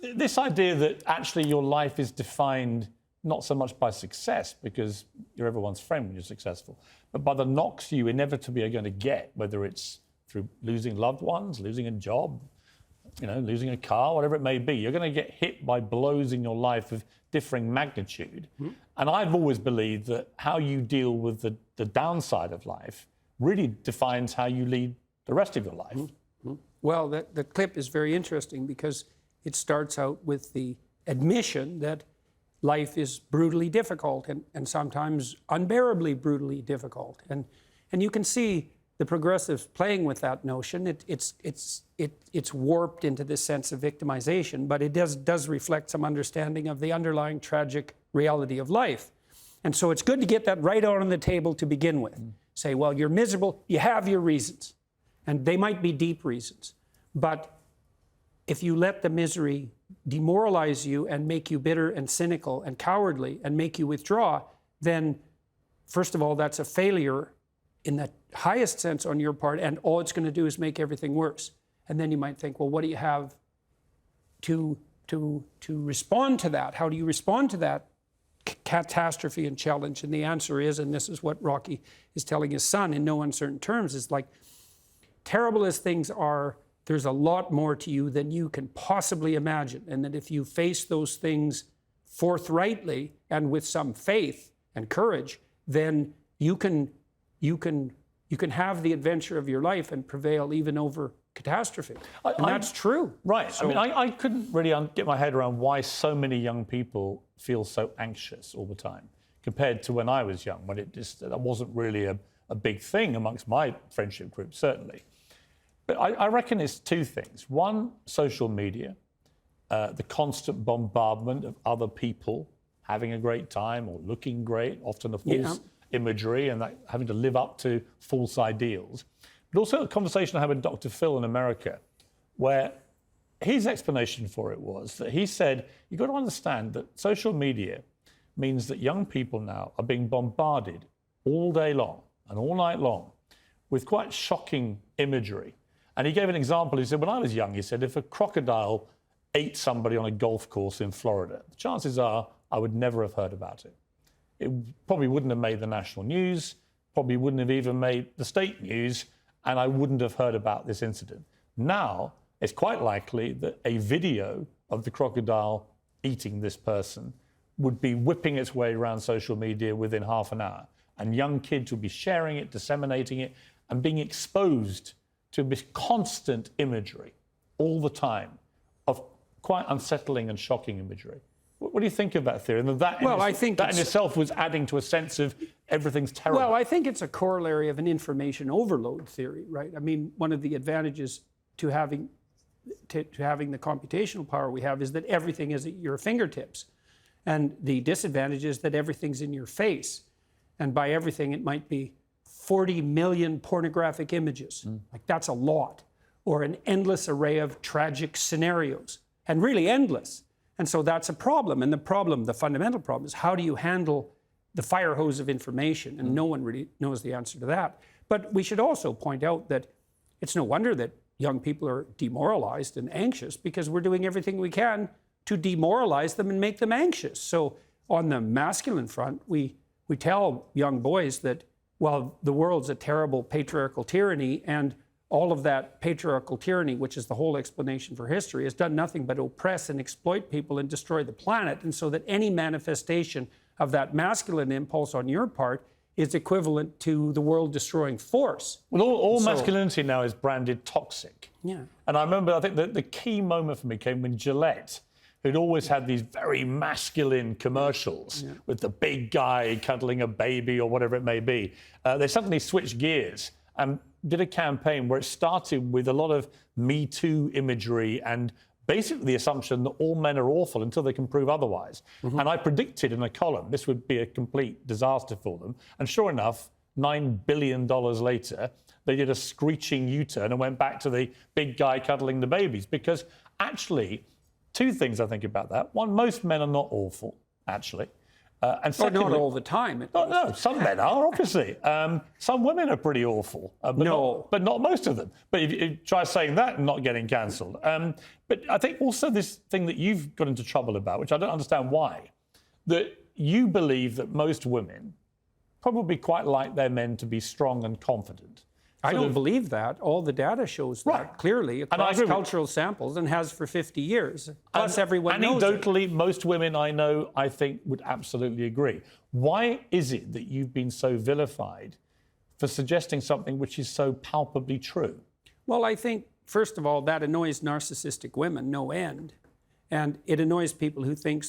this idea that actually your life is defined not so much by success, because you're everyone's friend when you're successful, but by the knocks you inevitably are going to get, whether it's through losing loved ones, losing a job, losing a car, whatever it may be. You're going to get hit by blows in your life of differing magnitude. Mm-hmm. And I've always believed that how you deal with the downside of life really defines how you lead the rest of your life. Mm-hmm. Well, the clip is very interesting because it starts out with the admission that life is brutally difficult and sometimes unbearably brutally difficult. And you can see the progressives playing with that notion. It's warped into this sense of victimization, but it does reflect some understanding of the underlying tragic reality of life. And so it's good to get that right out on the table to begin with. Say, well, you're miserable, you have your reasons, and they might be deep reasons. But if you let the misery demoralize you and make you bitter and cynical and cowardly and make you withdraw, then first of all, that's a failure in the highest sense on your part, and all it's going to do is make everything worse. And then you might think, well, what do you have to respond to that? How do you respond to that catastrophe and challenge? And the answer is, and this is what Rocky is telling his son in no uncertain terms, is like, terrible as things are, there's a lot more to you than you can possibly imagine. And that if you face those things forthrightly and with some faith and courage, then you can have the adventure of your life and prevail even over catastrophe. And that's true. Right. So, I couldn't really get my head around why so many young people feel so anxious all the time compared to when I was young, when that wasn't really a big thing amongst my friendship group, certainly. But I reckon it's two things. One, social media, the constant bombardment of other people having a great time or looking great, often a false imagery, and having to live up to false ideals. But also a conversation I had with Dr. Phil in America, where his explanation for it was that he said, you've got to understand that social media means that young people now are being bombarded all day long and all night long with quite shocking imagery. And he gave an example. He said, when I was young, he said, if a crocodile ate somebody on a golf course in Florida, the chances are I would never have heard about it. It probably wouldn't have made the national news, probably wouldn't have even made the state news, and I wouldn't have heard about this incident. Now, it's quite likely that a video of the crocodile eating this person would be whipping its way around social media within half an hour, and young kids would be sharing it, disseminating it, and being exposed to this constant imagery all the time of quite unsettling and shocking imagery. What do you think of that theory? And I think that in itself was adding to a sense of everything's terrible. Well, I think it's a corollary of an information overload theory, right? I mean, one of the advantages to having the computational power we have is that everything is at your fingertips. And the disadvantage is that everything's in your face. And by everything, it might be 40 million pornographic images. Like, that's a lot. Or an endless array of tragic scenarios. And really endless. And so that's a problem. And the fundamental problem is, how do you handle the fire hose of information? And no one really knows the answer to that. But we should also point out that it's no wonder that young people are demoralized and anxious, because we're doing everything we can to demoralize them and make them anxious. So on the masculine front, we tell young boys that, well, the world's a terrible patriarchal tyranny, and all of that patriarchal tyranny, which is the whole explanation for history, has done nothing but oppress and exploit people and destroy the planet. And so that any manifestation of that masculine impulse on your part is equivalent to the world-destroying force. Well, all masculinity now is branded toxic. Yeah. And I remember, I think the key moment for me came when Gillette, who'd always had these very masculine commercials with the big guy cuddling a baby or whatever it may be, they suddenly switched gears and did a campaign where it started with a lot of Me Too imagery and basically the assumption that all men are awful until they can prove otherwise. And I predicted in a column this would be a complete disaster for them. And sure enough, $9 billion later, they did a screeching U-turn and went back to the big guy cuddling the babies. Because actually, two things I think about that. One, most men are not awful, actually. And secondly, not all the time. no, some men are, obviously. Some women are pretty awful, but not most of them. But if you try saying that and not getting cancelled. But I think also this thing that you've got into trouble about, which I don't understand why, that you believe that most women probably quite like their men to be strong and confident. I don't believe that. All the data shows that clearly across cultural samples and has for 50 years. Plus, everyone knows it. Anecdotally, most women I know, I think, would absolutely agree. Why is it that you've been so vilified for suggesting something which is so palpably true? Well, I think, first of all, that annoys narcissistic women no end. And it annoys people who think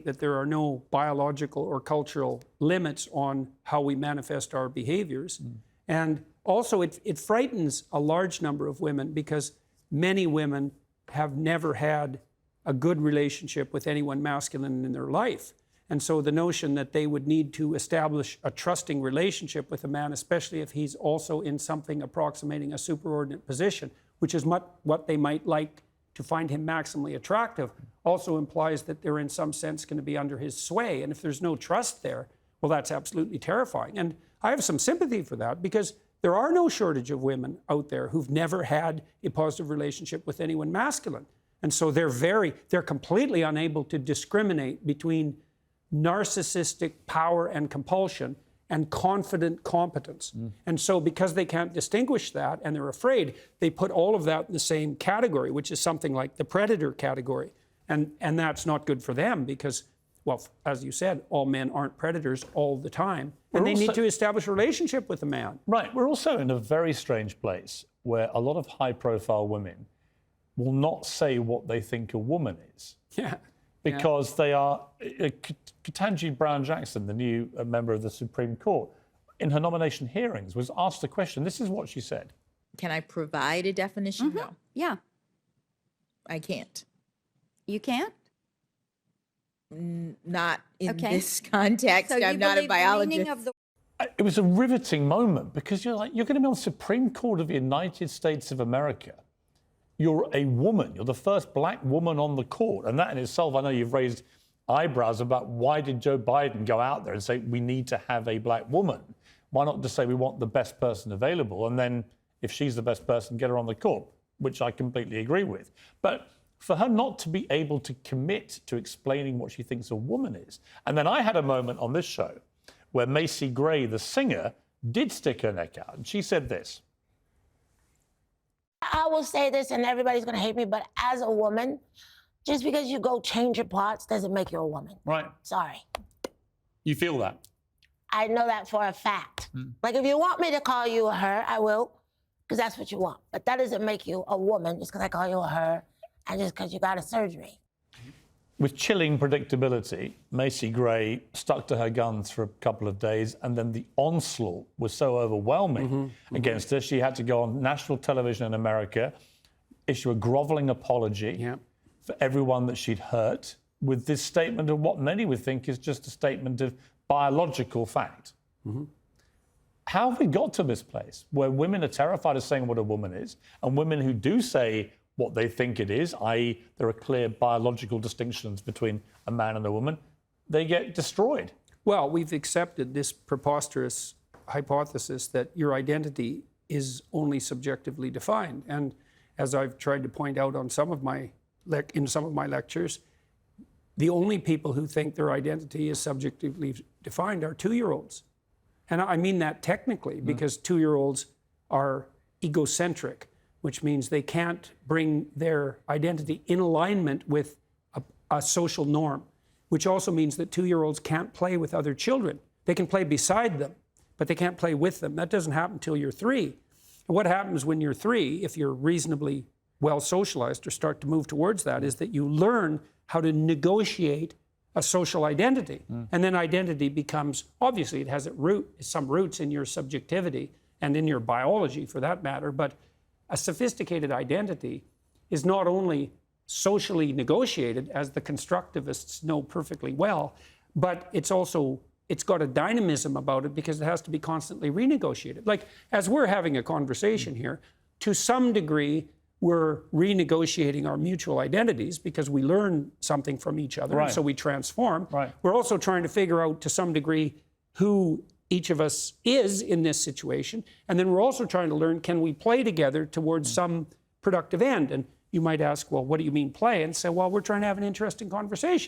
that there are no biological or cultural limits on how we manifest our behaviors. And also, it frightens a large number of women because many women have never had a good relationship with anyone masculine in their life. And so the notion that they would need to establish a trusting relationship with a man, especially if he's also in something approximating a superordinate position, which is what they might like to find him maximally attractive, also implies that they're in some sense going to be under his sway. And if there's no trust there, well, that's absolutely terrifying. And I have some sympathy for that because there are no shortage of women out there who've never had a positive relationship with anyone masculine. And so they're completely unable to discriminate between narcissistic power and compulsion and confident competence. And so because they can't distinguish that and they're afraid, they put all of that in the same category, which is something like the predator category. And that's not good for them because, well, as you said, all men aren't predators all the time. And they need to establish a relationship with a man. Right. We're also in a very strange place where a lot of high-profile women will not say what they think a woman is. Yeah. Because they are... Ketanji Brown Jackson, the new member of the Supreme Court, in her nomination hearings, was asked a question. This is what she said. Can I provide a definition? Mm-hmm. No. Yeah. I can't. You can't? Not in this context. So I'm not a biologist. It was a riveting moment because you're going to be on the Supreme Court of the United States of America. You're a woman. You're the first black woman on the court. And that in itself, I know you've raised eyebrows about why did Joe Biden go out there and say we need to have a black woman? Why not just say we want the best person available? And then if she's the best person, get her on the court, which I completely agree with. But for her not to be able to commit to explaining what she thinks a woman is. And then I had a moment on this show where Macy Gray, the singer, did stick her neck out. And she said this. I will say this, and everybody's going to hate me, but as a woman, just because you go change your parts doesn't make you a woman. Right. Sorry. You feel that? I know that for a fact. Like, if you want me to call you a her, I will, because that's what you want. But that doesn't make you a woman just because I call you a her and just because you got a surgery. With chilling predictability, Macy Gray stuck to her guns for a couple of days, and then the onslaught was so overwhelming against her, she had to go on national television in America, issue a groveling apology for everyone that she'd hurt, with this statement of what many would think is just a statement of biological fact. How have we got to this place where women are terrified of saying what a woman is, and women who do say what they think it is, i.e. there are clear biological distinctions between a man and a woman, they get destroyed? Well, we've accepted this preposterous hypothesis that your identity is only subjectively defined. And as I've tried to point out on some of my lectures, the only people who think their identity is subjectively defined are 2-year-olds. And I mean that technically, because 2-year-olds are egocentric, which means they can't bring their identity in alignment with a social norm, which also means that 2-year-olds can't play with other children. They can play beside them, but they can't play with them. That doesn't happen until you're 3. And what happens when you're 3, if you're reasonably well socialized or start to move towards that, is that you learn how to negotiate a social identity. And then identity becomes, obviously it has some roots in your subjectivity and in your biology for that matter, but a sophisticated identity is not only socially negotiated, as the constructivists know perfectly well, but it's got a dynamism about it because it has to be constantly renegotiated. Like, as we're having a conversation here, to some degree, we're renegotiating our mutual identities because we learn something from each other, Right. and so we transform. Right. We're also trying to figure out to some degree who each of us is in this situation. And then we're also trying to learn, can we play together towards some productive end? And you might ask, well, what do you mean play? And say, well, we're trying to have an interesting conversation.